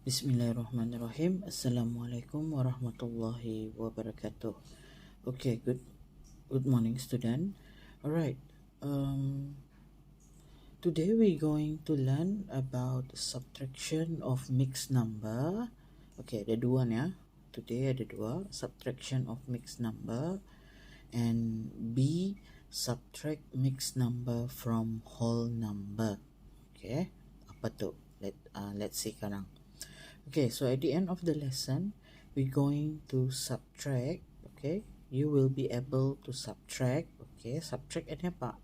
Bismillahirrahmanirrahim. Assalamualaikum warahmatullahi wabarakatuh. Okay, good morning, student. Alright. Today we're going to learn about subtraction of mixed number. Okay, ada dua ni ya. Today ada dua, subtraction of mixed number and B, subtract mixed number from whole number. Okay, apa tu? Let's see sekarang. Okay, so at the end of the lesson, we're going to subtract. Okay, you will be able to subtract. Okay, subtract ini apa?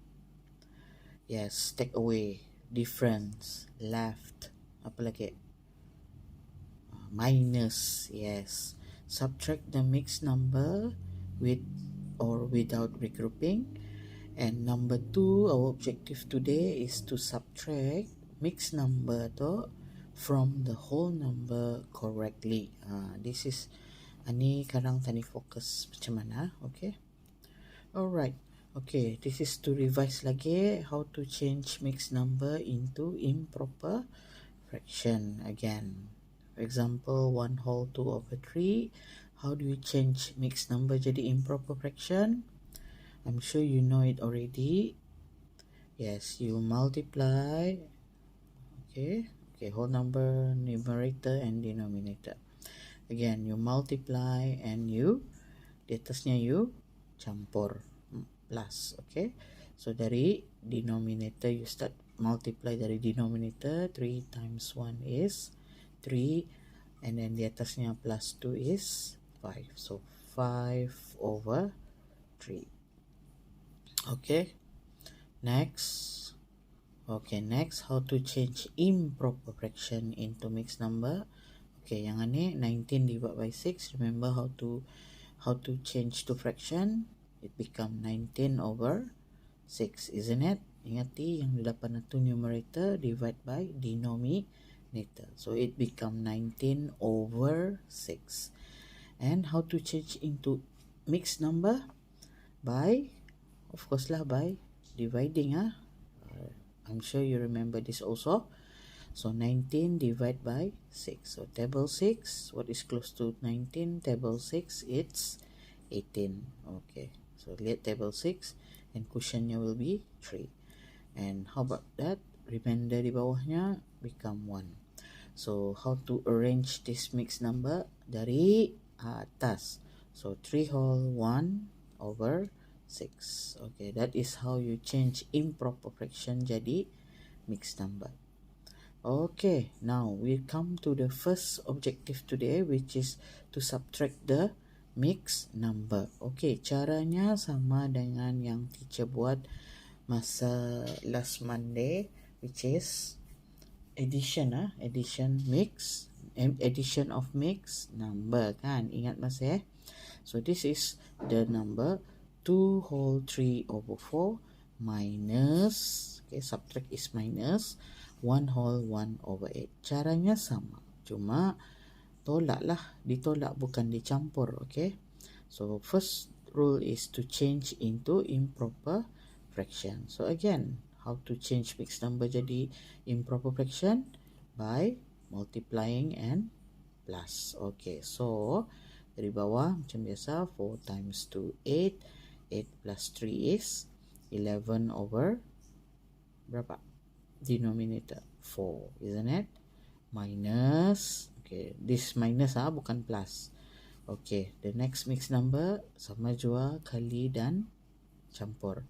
Yes, take away, difference, left, apa lagi? Minus, yes. Subtract the mixed number with or without regrouping. And number 2, our objective today is to subtract mixed number to from the whole number correctly. This is ani karang tani fokus macam mana, okay? Alright. Okay, this is to revise lagi how to change mixed number into improper fraction again. For example, 1 whole 2 over 3. How do you change mixed number jadi improper fraction? I'm sure you know it already. Yes, you multiply. Okay, whole number, numerator and denominator. Again, you multiply and you, di atasnya you campur plus. Okay, so dari denominator you start multiply dari denominator. 3 times 1 is 3, and then di atasnya plus 2 is 5. So 5 over 3. Okay, next. Okay, next, how to change improper fraction into mixed number. Okay, yang ini 19 divided by 6. Remember how to change to fraction. It become 19 over 6, isn't it? Ingati yang di depan itu numerator divide by denominator. So it become 19 over 6. And how to change into mixed number? By, of course lah, by dividing. I'm sure you remember this also. So 19 divided by 6. So table 6, what is close to 19? Table 6, it's 18. Okay, so lihat table 6 and cushionnya will be 3. And how about that? Remainder di bawahnya become 1. So how to arrange this mixed number? Dari atas. So 3 whole 1 over 6. Okay, that is how you change improper fraction jadi mixed number. Okay, now we come to the first objective today, which is to subtract the mixed number. Okay, caranya sama dengan yang teacher buat masa last Monday, which is addition of mixed number kan, ingat masih? So this is the number 2 whole 3 over 4 minus, okay, subtract is minus 1 whole 1 over 8. Caranya sama, cuma tolak lah, ditolak bukan dicampur. Okay, so first rule is to change into improper fraction. So again, how to change mixed number jadi improper fraction? By multiplying and plus. Okay, so dari bawah macam biasa, 4 times 2 8. 8 plus 3 is 11 over berapa? Denominator 4, isn't it? Minus, okay, this minus bukan plus. Okay, the next mixed number sama jua kali dan campur.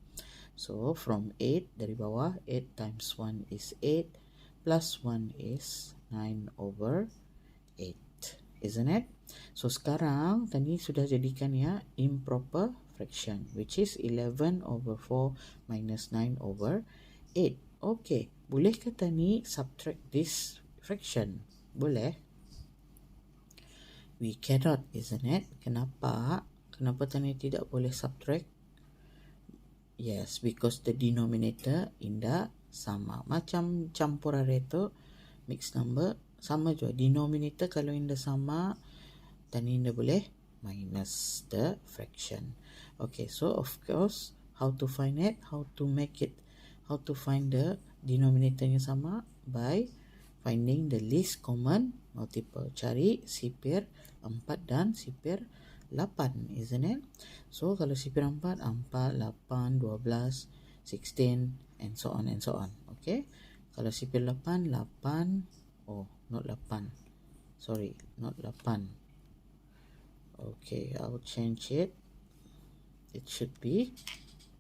So from 8 dari bawah, 8 times 1 is 8 plus 1 is 9 over 8, isn't it? So sekarang tadi sudah jadikan ya improper fraction, which is 11 over 4 minus 9 over 8. Okay, boleh ke tani subtract this fraction? Boleh. We cannot, isn't it? Kenapa? Kenapa tani tidak boleh subtract? Yes, because the denominator indah sama. Macam campur itu mixed number sama juga. Denominator kalau indah sama, tani indah boleh minus the fraction. Okay, so of course, how to find it? How to find the denominatornya sama? By finding the least common multiple. Cari sipir 4 dan sipir 8, isn't it? So kalau sipir 4, 4, 8, 12, 16, and so on and so on. Okay? Kalau sipir 8, 8, oh, not 8. Sorry, not 8. Okay, I'll change it. It should be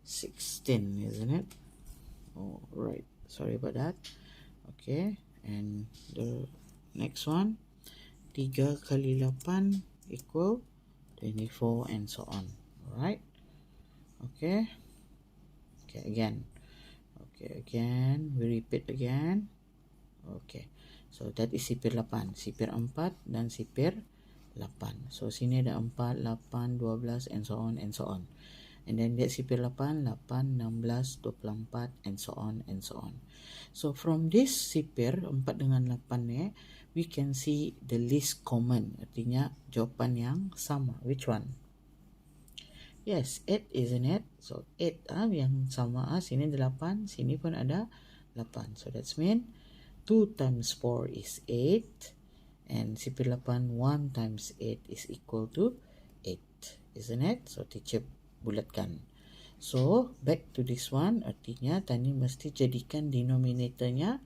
16, isn't it? Oh, right. Sorry about that. Okay, and the next one, 3 kali 8 equal 24 and so on. Alright. Okay. Okay, again. Okay, again. We repeat again. Okay. So that is sipir 8. Sipir 4 dan sipir 8. So sini ada 4, 8, 12 and so on and so on. And then that sipir 8, 8, 16, 24 and so on and so on. So from this sipir 4 dengan 8 ni, we can see the least common. Artinya jawapan yang sama. Which one? Yes, 8, isn't it? So 8 yang sama. Sini ada 8, sini pun ada 8. So that's mean 2 times 4 is 8. And sipir 8, 1 times 8 is equal to 8, isn't it? So teacher bulatkan. So back to this one, artinya tadi mesti jadikan denominatornya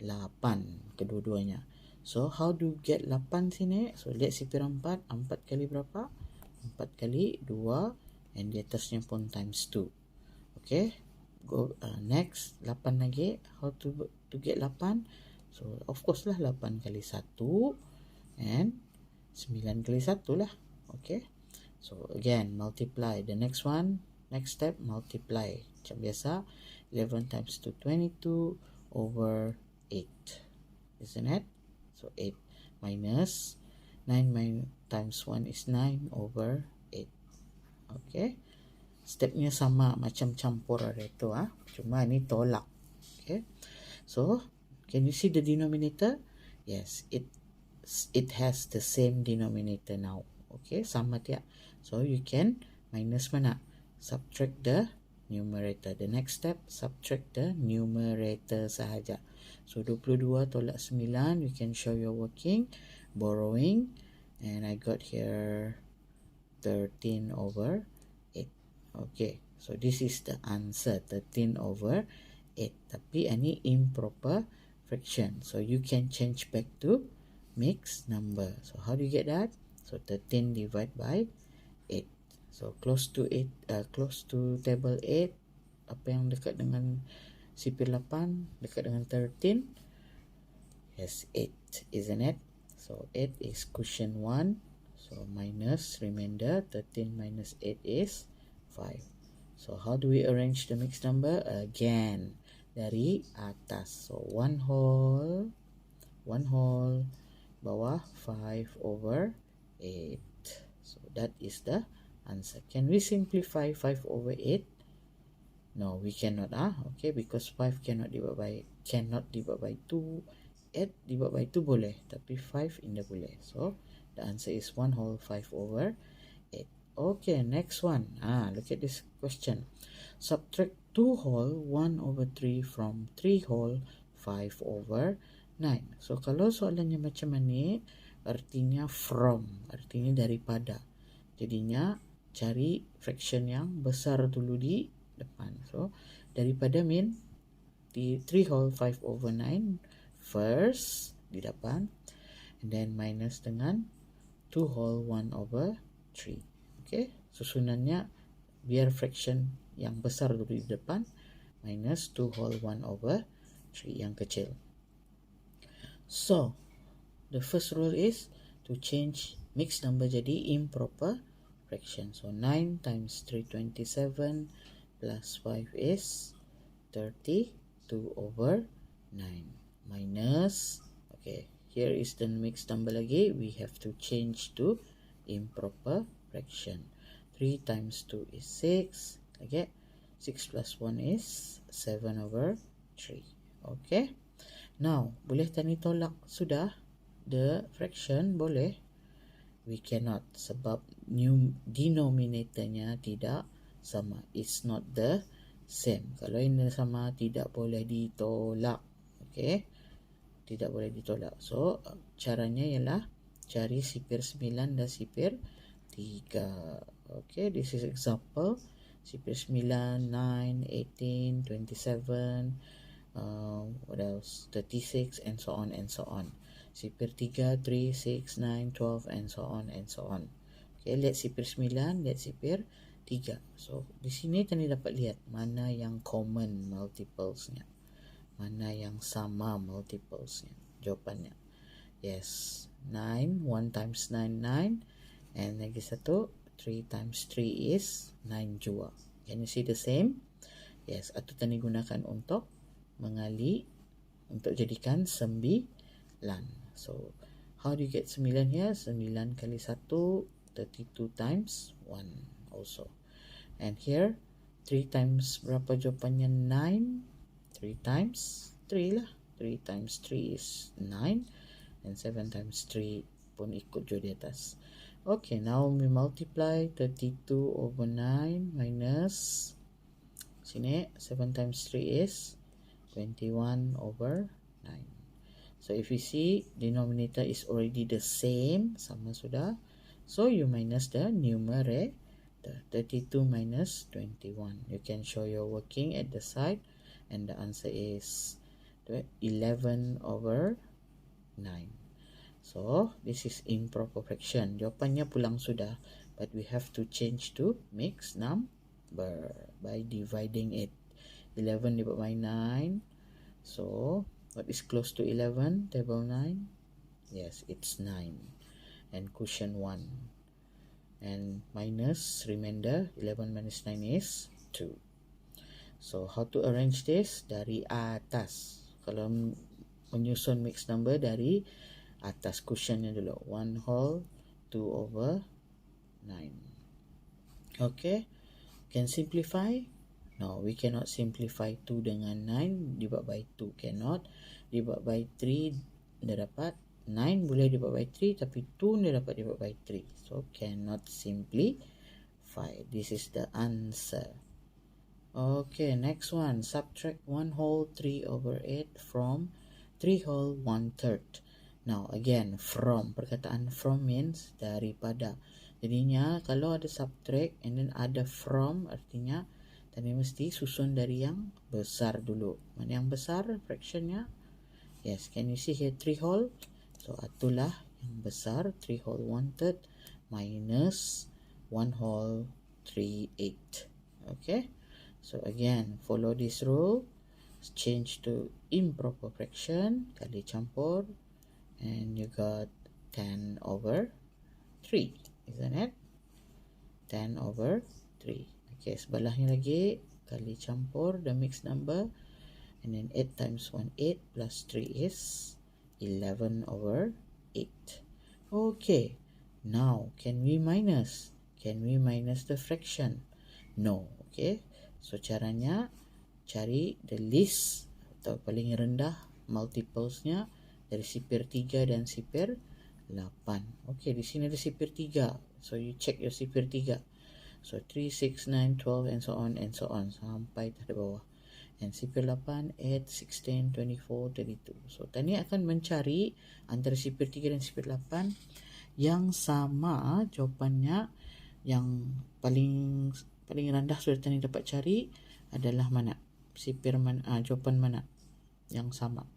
8 kedua-duanya. So how do you get 8 sini? So lihat sipir 4, 4 kali berapa? 4 kali 2, and di atasnya pun times 2. Okay, go next, 8 lagi. How to get 8? So of course lah 8 kali 1 and 9 kali 1 lah. Okay, so again multiply. The next one, next step, multiply. Macam biasa, 11 times 2, 22 over 8, isn't it? So 8 minus 9 times 1 is 9 over 8. Okay, stepnya sama macam campur ada itu. Cuma ini tolak. Okay, so can you see the denominator? Yes, it has the same denominator now. Okay, sama tiap. So you can minus mana? Subtract the numerator. The next step, subtract the numerator sahaja. So 22 tolak 9, you can show your working, borrowing, and I got here 13 over 8. Okay, so this is the answer, 13 over 8. Tapi ini improper fraction. So you can change back to mixed number. So how do you get that? So 13 divided by 8. So close to 8, close to table 8. Apa yang dekat dengan sipir 8? Dekat dengan 13? Yes, 8, isn't it? So 8 is quotient 1. So minus remainder, 13 minus 8 is 5. So how do we arrange the mixed number? Again, dari atas. So 1 whole, bawah 5 over 8. So that is the answer. Can we simplify 5 over 8? No, we cannot. Okay, because 5 cannot divide by 2. 8 divide by 2 boleh, tapi 5 tidak boleh. So the answer is 1 whole 5 over 8. Okay, next one. Look at this question. Subtract 2 whole 1 over 3 from 3 whole 5 over 9. So kalau soalannya macam ni, artinya from, artinya daripada. Jadinya cari fraction yang besar dulu di depan. So daripada mean di 3 whole 5 over 9 first di depan, and then minus dengan 2 whole 1 over 3. Okay, susunannya biar fraction yang besar dulu di depan, minus 2 whole 1 over 3 yang kecil. So the first rule is to change mixed number jadi improper fraction. So 9 times 327 plus 5 is 32 over 9 minus, okay, here is the mixed number lagi, we have to change to improper fraction. 3 times 2 is 6, okay, 6 plus 1 is 7 over 3. Okay, now boleh tani tolak sudah the fraction? Boleh. We cannot sebab denominatornya tidak sama, it's not the same. Kalau ini sama tidak boleh ditolak. Okay, tidak boleh ditolak. So caranya ialah cari sipir 9 dan sipir 3. Okay, this is example. Sipir 9, 9, 18, 27, what else? 36 and so on and so on. Sipir 3, 3, 6, 9, 12 and so on and so on. Okay, lihat sipir 9, lihat sipir 3. So di sini tadi dapat lihat mana yang common multiplesnya, mana yang sama multiplesnya. Jawapannya yes, 9, 1 times 9, 9, and lagi satu 3 times 3 is 9 juga. Can you see the same? Yes, atau tadi gunakan untuk mengali, untuk jadikan 9. So how do you get 9 here? 9 kali 1, 32 times 1 also. And here 3 times berapa jawapannya? 9. 3 times 3 lah. 3 times 3 is 9. And 7 times 3 pun ikut juga di atas. Okay, now we multiply 32 over 9 minus, sini 7 times 3 is 21 over 9. So if you see denominator is already the same, sama sudah. So you minus the numerator, 32 minus 21. You can show your working at the side, and the answer is 11 over 9. So this is improper fraction. Jawapannya pulang sudah, but we have to change to mixed number by dividing it. 11 divided by 9. So what is close to 11? Table 9. Yes, it's 9. And quotient 1. And minus remainder, 11 minus 9 is 2. So how to arrange this? Dari atas. Kalau menyusun mixed number, dari atas quotientnya dulu. 1 whole 2 over 9. Okay, can simplify? No, we cannot simplify 2 dengan 9 divided by 2. Cannot. Divided by 3 dah dapat. 9 boleh divided by 3, tapi 2 dah dapat divided by 3. So cannot simplify. This is the answer. Okay, next one. Subtract 1 whole 3 over 8 from 3 whole 1/3. Now again, from. Perkataan from means daripada. Jadinya kalau ada subtract and then ada from, artinya tadi mesti susun dari yang besar dulu. Mana yang besar fractionnya? Yes, can you see here 3 whole? So itulah yang besar, 3 whole 1/3 minus 1 whole 3/8. Okay, so again follow this rule, change to improper fraction, kali campur, and you got 10 over 3, isn't it? 10 over 3. Okay, sebelahnya lagi kali campur the mixed number, and then 8 times 1 8 plus 3 is 11 over 8. Okay, now can we minus? Can we minus the fraction? No. Okay, so caranya cari the least atau paling rendah multiplesnya dari sipir 3 dan sipir 8. Okay, di sini ada sipir 3. So you check your sipir 3. So 3, 6, 9, 12 and so on sampai ke bawah. And sipir 8, 8, 16, 24, 32. So tadi akan mencari antara sipir 3 dan sipir 8 yang sama jawapannya. Yang paling rendah sudah tadi dapat cari adalah mana? Sipir mana? Jawapan mana yang sama?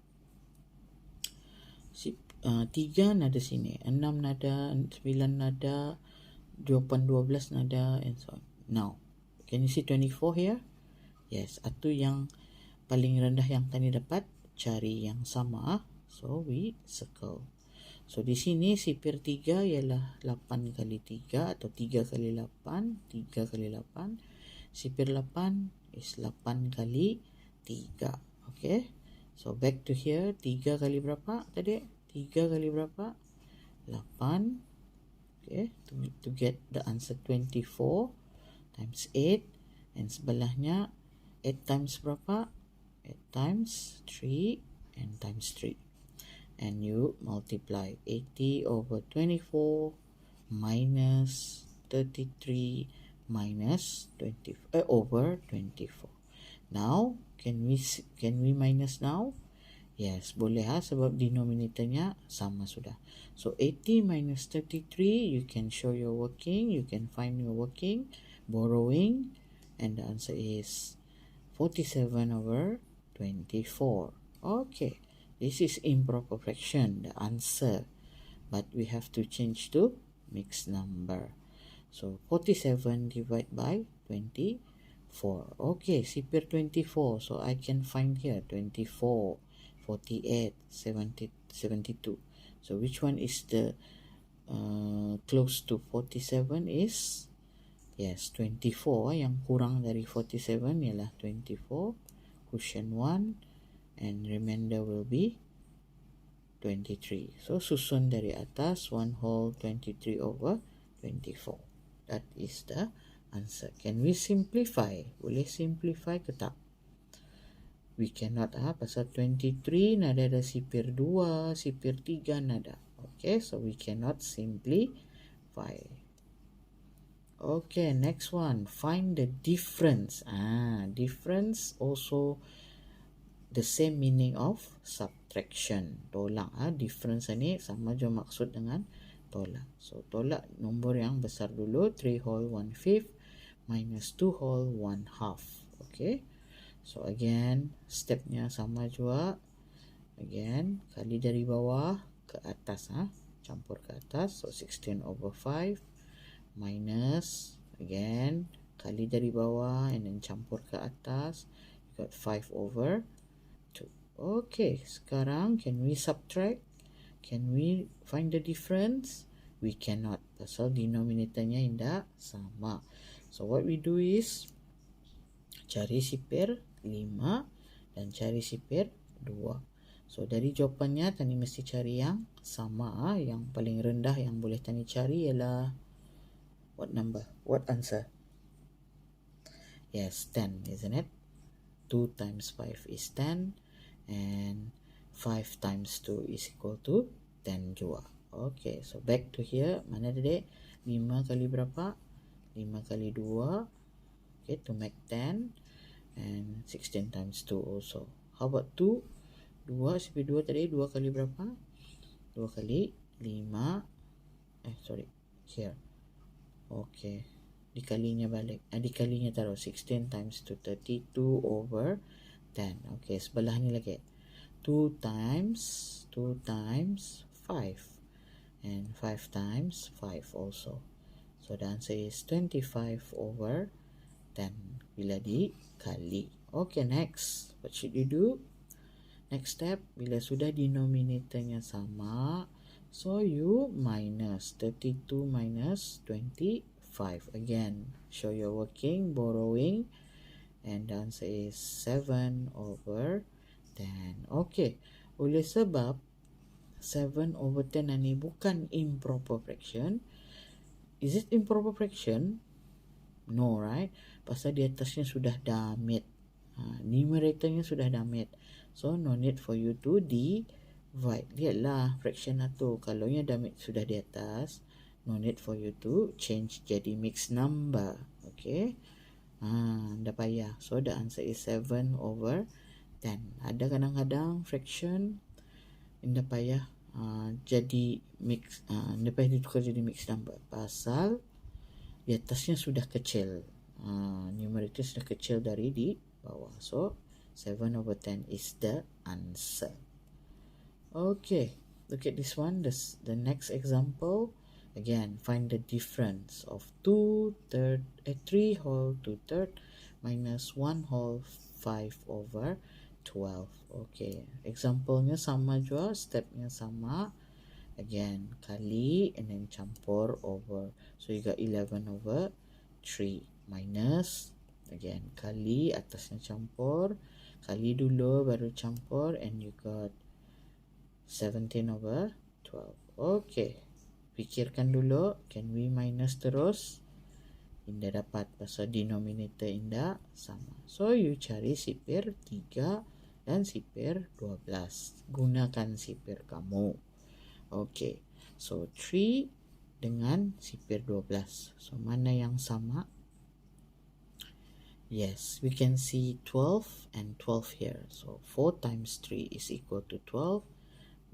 3 nada sini, 6 nada, 9 nada, jawapan 12 nada, and so on. Now, can you see 24 here? Yes, itu yang paling rendah yang tadi dapat cari yang sama. So we circle. So di sini sipir 3 ialah 8 kali 3 atau 3 kali 8, 3 kali 8. Sipir 8 is 8 kali 3. Okay. So back to here, 3 kali berapa tadi? 3 kali berapa? 8. Okay, to get the answer 24 times 8, and sebelahnya 8 times berapa? 8 times 3 and times 3. And you multiply 80 over 24 minus 33 minus 20 over 24. Now, can we minus now? Yes, boleh sebab denominatornya sama sudah. So 80 minus 33, you can show your working, you can find your working, borrowing, and the answer is 47 over 24. Okay, this is improper fraction, the answer. But we have to change to mixed number. So 47 divided by 24. Okay, sipir 24. So I can find here 24, 48, 70, 72. So which one is the close to 47 is, yes, 24. Yang kurang dari 47 ialah 24. Cushion 1 and remainder will be 23. So susun dari atas 1 whole 23 over 24. That is the answer. Can we simplify? Boleh simplify ke tak? We cannot pasal 23 nada ada sipir 2, sipir 3 nada. Okay, so we cannot simplify. Okay, next one. Find the difference. Difference also the same meaning of subtraction. Tolak. Difference ni sama je maksud dengan tolak. So, tolak nombor yang besar dulu. 3 whole 1/5 minus 2 whole 1/2. Okay. So, again, stepnya sama juga. Again, kali dari bawah ke atas. Campur ke atas. So, 16 over 5 minus, again, kali dari bawah and then campur ke atas. You got 5 over 2. Okay, sekarang can we subtract? Can we find the difference? We cannot. Pasal denominatornya tidak sama. So what we do is cari sipir 5 dan cari sipir 2. So dari jawapannya Tani mesti cari yang sama. Yang paling rendah yang boleh Tani cari ialah what number? What answer? Yes, 10, isn't it? 2 times 5 is 10 and 5 times 2 is equal to 10 juga. Okay, so back to here. Mana dedek? 5 kali berapa? 5 kali 2. Okay, to make 10 and 16 times 2 also. How about 2? 2, sipir 2 tadi 2 kali berapa? 2 kali 5. Sorry. Here. Okay. Dikalinya balik. Dikalinya taruh 16 times 2, 32 over 10. Okay, sebelah ni lagi. 2 times 5 and 5 times 5 also. So the answer is 25 over 10 bila dikali. Okay, next. What should you do? Next step, bila sudah denominatornya sama, so you minus 32 minus 25. Again, show your working, borrowing, and the answer is 7 over 10. Okay, oleh sebab 7 over 10 ini bukan improper fraction. Is it improper fraction? No, right? Pasal di atasnya sudah damit. Numeratornya sudah damit. So, no need for you to divide. Lihatlah fraction tu. Kalau nya damit sudah di atas, no need for you to change jadi mixed number. Okay? Dah payah. So, the answer is 7 over 10. Ada kadang-kadang fraction dah payah jadi mix, dah payah ditukar jadi mixed number. Pasal di atasnya sudah kecil. Numerator sudah kecil dari di bawah. So, 7 over 10 is the answer. Okay, look at this one. The next example. Again, find the difference of 3 whole 2/3 minus 1 whole 5 over 12. Okay, example-nya sama juga, step-nya sama. Again, kali and then campur over. So, you got 11 over 3 minus, again, kali, atasnya campur. Kali dulu baru campur and you got 17 over 12. Okay, fikirkan dulu, can we minus terus? Indah dapat pasal denominator indah sama. So, you cari sipir 3 dan sipir 12. Gunakan sipir kamu. Okay, so 3 dengan sipir 12. So, mana yang sama? Yes, we can see 12 and 12 here. So 4 times 3 is equal to 12.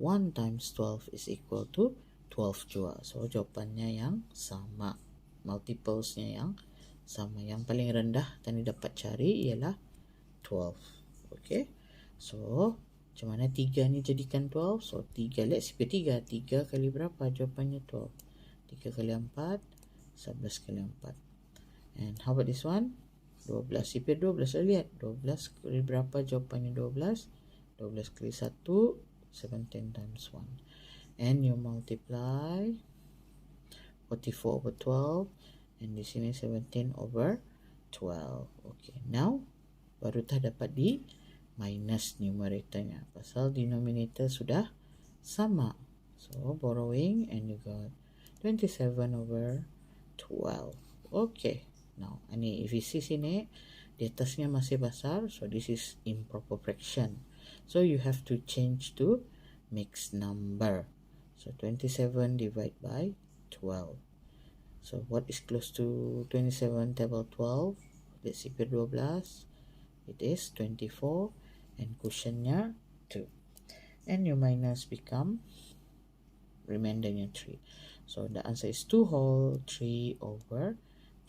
1 times 12 is equal to 12 juga. So jawapannya yang sama. Multiplesnya yang sama. Yang paling rendah tadi dapat cari ialah 12. Okay. So macam mana 3 ni jadikan 12? So 3, let's see 3. 3 kali berapa? Jawapannya 12. 3 kali 4, 11 kali 4. And how about this one? 12. Sipir 12. Lihat. 12 kali berapa? Jawapannya 12. 12 kali 1, 17 times 1. And you multiply 44 over 12. And di sini 17 over 12. Okay. Now, baru tak dapat di minus numeratornya. Pasal denominator sudah sama. So, borrowing and you got 27 over 12. Okay. Now, ini if you see sini, di atasnya masih besar. So, this is improper fraction. So, you have to change to mixed number. So, 27 divided by 12. So, what is close to 27 table 12? Let's see, 12. It is 24. And cushionnya 2. And your minus become remindernya 3. So, the answer is 2 whole 3 over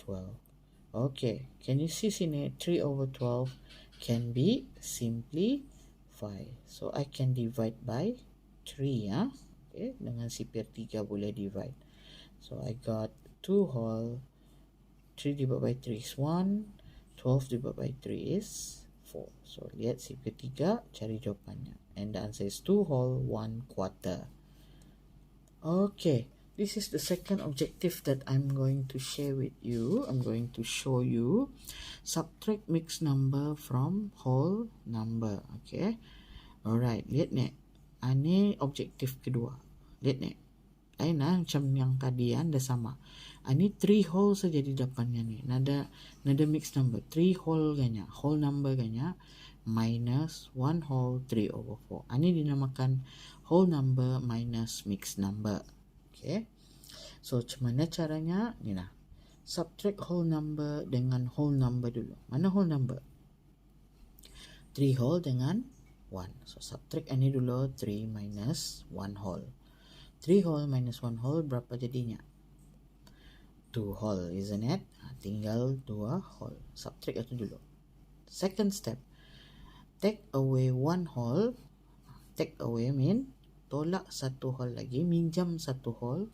12. Okay, can you see sini 3 over 12 can be simplified. So, I can divide by 3 ya. Okay, dengan sipir 3 boleh divide. So, I got 2 whole 3 divided by 3 is 1. 12 divided by 3 is 4. So, lihat sipir 3, cari jawapannya. And the answer is 2 whole 1 quarter. Okay. This is the second objective that I'm going to share with you. I'm going to show you subtract mixed number from whole number. Okay. Alright. Lihat ni. Ini objektif kedua. Lihat ni. Lain lah. Macam yang tadi dah sama. Ini 3 whole saja di depannya ni. Nada mixed number. 3 whole ganya. Whole number ganya. Minus 1 whole 3 over 4. Ini dinamakan whole number minus mixed number. Okay. So, macam mana caranya? Ni lah. Subtract whole number dengan whole number dulu. Mana whole number? 3 whole dengan 1. So, subtract ini dulu. 3 minus 1 whole. 3 whole minus 1 whole berapa jadinya? 2 whole, isn't it? Tinggal 2 whole. Subtract itu dulu. Second step. Take away 1 whole. Take away mean tolak 1 whole lagi, minjam 1 whole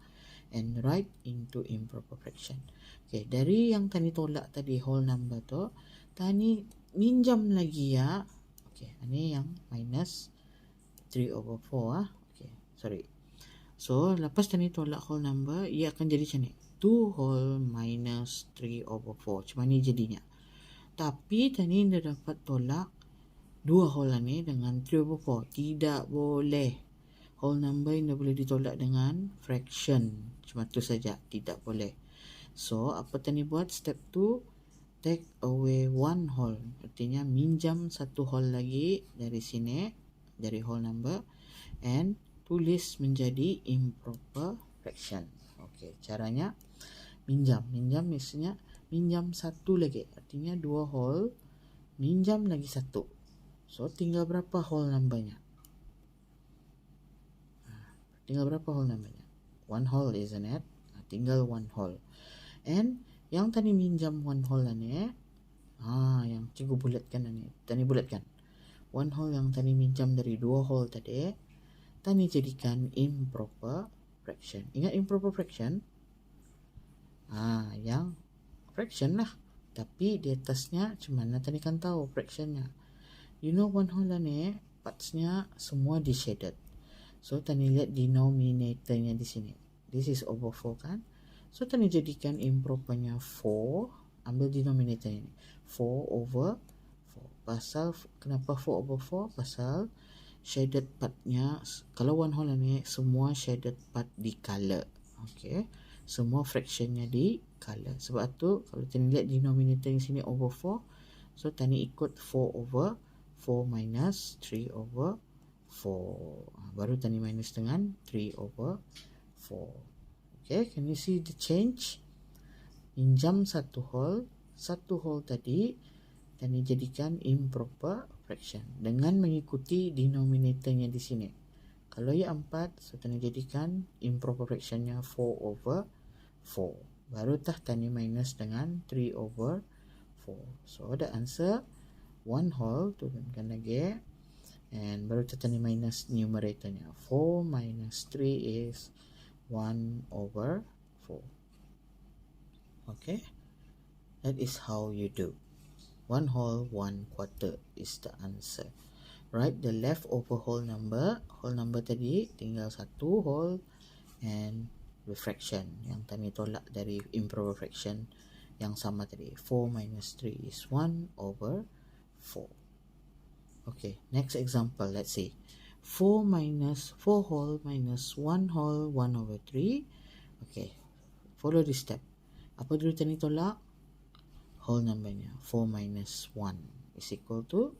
and write into improper fraction. Okay, dari yang tadi tolak tadi whole number tu, tadi minjam lagi ya. Okay, ini yang minus 3 over 4 Okay, sorry. So, lepas tadi tolak whole number, ia akan jadi macam ni. 2 whole minus 3 over 4. Macam ni jadinya. Tapi tadi dia dapat tolak 2 whole ni dengan 3 over 4. Tidak boleh. Whole number ini boleh ditolak dengan fraction. Cuma tu saja. Tidak boleh. So, apa tadi buat? Step 2. Take away 1 whole. Artinya, minjam 1 whole lagi dari sini. Dari whole number. And tulis menjadi improper fraction. Okay, caranya minjam. Minjam misalnya minjam 1 lagi. Artinya 2 whole. Minjam lagi 1. So, tinggal berapa whole numbernya? Tinggal berapa whole namanya? 1 whole, isn't it? Tinggal 1 whole. And yang tadi minjam 1 whole ni, yang cikgu bulatkan ni. Tadi bulatkan. 1 whole yang tadi minjam dari 2 whole tadi jadikan improper fraction. Ingat improper fraction? Yang fraction lah. Tapi di atasnya macam mana tadi kan tahu fractionnya. You know 1 whole ni partsnya semua di-shaded. So, tadi lihat denominatornya di sini. This is over 4 kan? So, tadi jadikan impropernya 4. Ambil denominator ini. 4 over 4. Pasal, kenapa 4 over 4? Pasal, shaded partnya, kalau 1 whole ni, semua shaded part di color. Okay. Semua fractionnya di color. Sebab tu, kalau tadi lihat denominator di sini over 4. So, tadi ikut 4 over 4 minus 3 over 4. Baru tadi minus dengan 3 over 4. Okay, can you see the change? Minjam 1 whole. 1 whole tadi Tani jadikan improper fraction dengan mengikuti denominatornya di sini. Kalau ia 4, so tani jadikan improper fractionnya 4 over 4. Baru tani minus dengan 3 over 4. So the answer 1 whole, turunkan lagi. And baru tani minus numeratornya. 4 minus 3 is 1 over 4. Okay, that is how you do. 1 whole, 1 quarter is the answer. Write the leftover whole number. Whole number tadi tinggal 1 whole and the fraction yang tadi tolak dari improper fraction yang sama tadi. 4 minus 3 is 1 over 4. Okay, next example, let's see. 4 whole minus 1 whole 1 over 3. Okay, follow this step. Apa dulu tadi tolak? Whole numbernya. 4 minus 1 is equal to,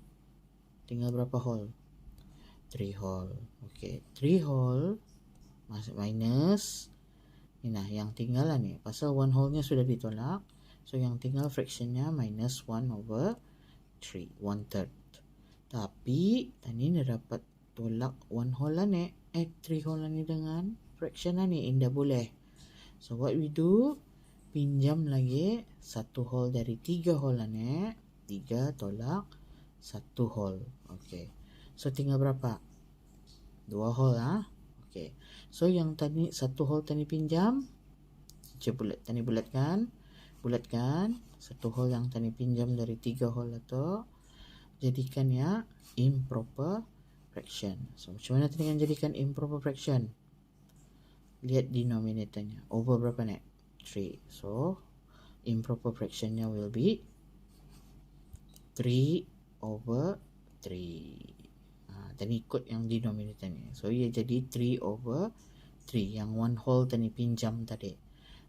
tinggal berapa whole? 3 whole. Okay, 3 whole minus, nah yang tinggal lah ni, pasal 1 whole nya sudah ditolak, so yang tinggal fractionnya minus 1 over 3, 1/3. Tapi tadi dah dapat tolak 1 whole lah ni, 3 whole lah ni dengan fraction lah ni, indah boleh. So what we do, pinjam lagi 1 whole dari 3 whole lah ni, 3 tolak 1 whole. Okay, so tinggal berapa? 2 whole lah. Okay, so yang tadi 1 whole tadi pinjam, tadi bulatkan 1 whole yang tadi pinjam dari 3 whole itu, jadikan ya improper fraction. So macam mana tadi kan jadikan improper fraction? Lihat denominatornya, over berapa ni? 3. So improper fractionnya will be 3 over 3. Tadi ikut yang denominatornya. So ia jadi 3 over 3. Yang 1 whole tadi pinjam tadi.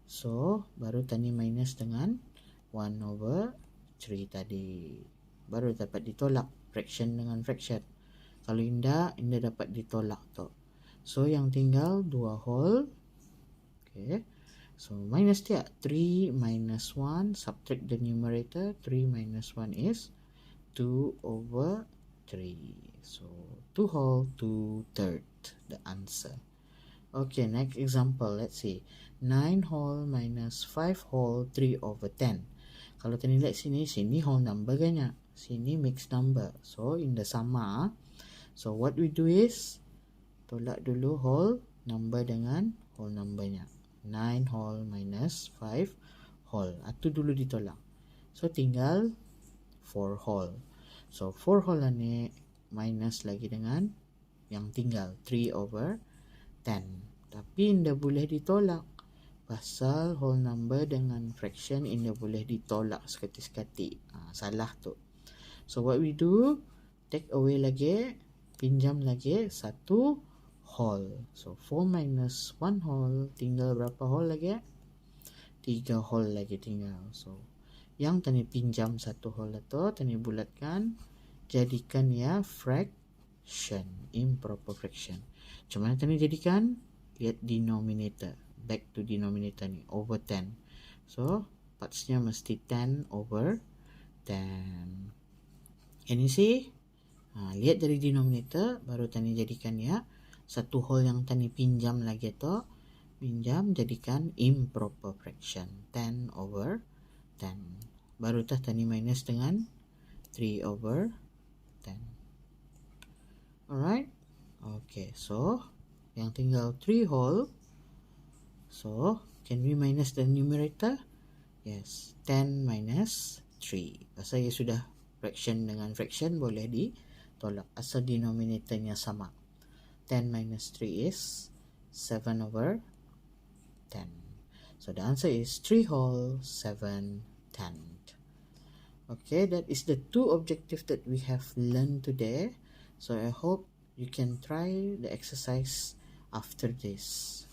So baru tadi minus dengan 1 over 3 tadi. Baru dapat ditolak fraction dengan fraction. Kalau indah dapat ditolak tu. So yang tinggal 2 whole. Okay. So minus dia, 3 minus 1, subtract the numerator, 3 minus 1 is 2 over 3. So 2 whole, 2/3, the answer. Okay, next example, let's see. 9 whole minus 5 whole, 3 over 10. Kalau tadi lihat sini whole number kan ya, sini mixed number. So in the sama, so what we do is, tolak dulu whole number dengan whole numbernya. 9 whole minus 5 whole. Itu dulu ditolak. So tinggal 4 whole. So 4 whole ni minus lagi dengan yang tinggal 3 over 10. Tapi tidak boleh ditolak. Pasal whole number dengan fraction tidak boleh ditolak sekati-sekati. Salah tu. So what we do, take away lagi, pinjam lagi 1 whole. So 4 minus 1 whole, tinggal berapa whole lagi? 3 whole lagi tinggal. So yang tadi pinjam 1 whole itu tadi bulatkan, jadikan ya fraction, improper fraction. Macam mana tadi jadikan? Lihat denominator, back to denominator ni, over 10. So partsnya mesti 10 over 10. Can you see? Lihat dari denominator, baru tadi jadikan ya 1 whole yang tadi pinjam lagi tu, pinjam jadikan improper fraction, 10 over 10. Baru tadi minus dengan 3 over 10. Alright? Okay, so yang tinggal 3 whole. So can we minus the numerator? Yes, 10 minus 3. Pasal ia sudah fraction dengan fraction, boleh ditolak asal denominatornya sama. 10 minus 3 is 7 over 10. So the answer is 3 whole, 7/10. Okay, that is the 2 objectives that we have learned today. So I hope you can try the exercise after this.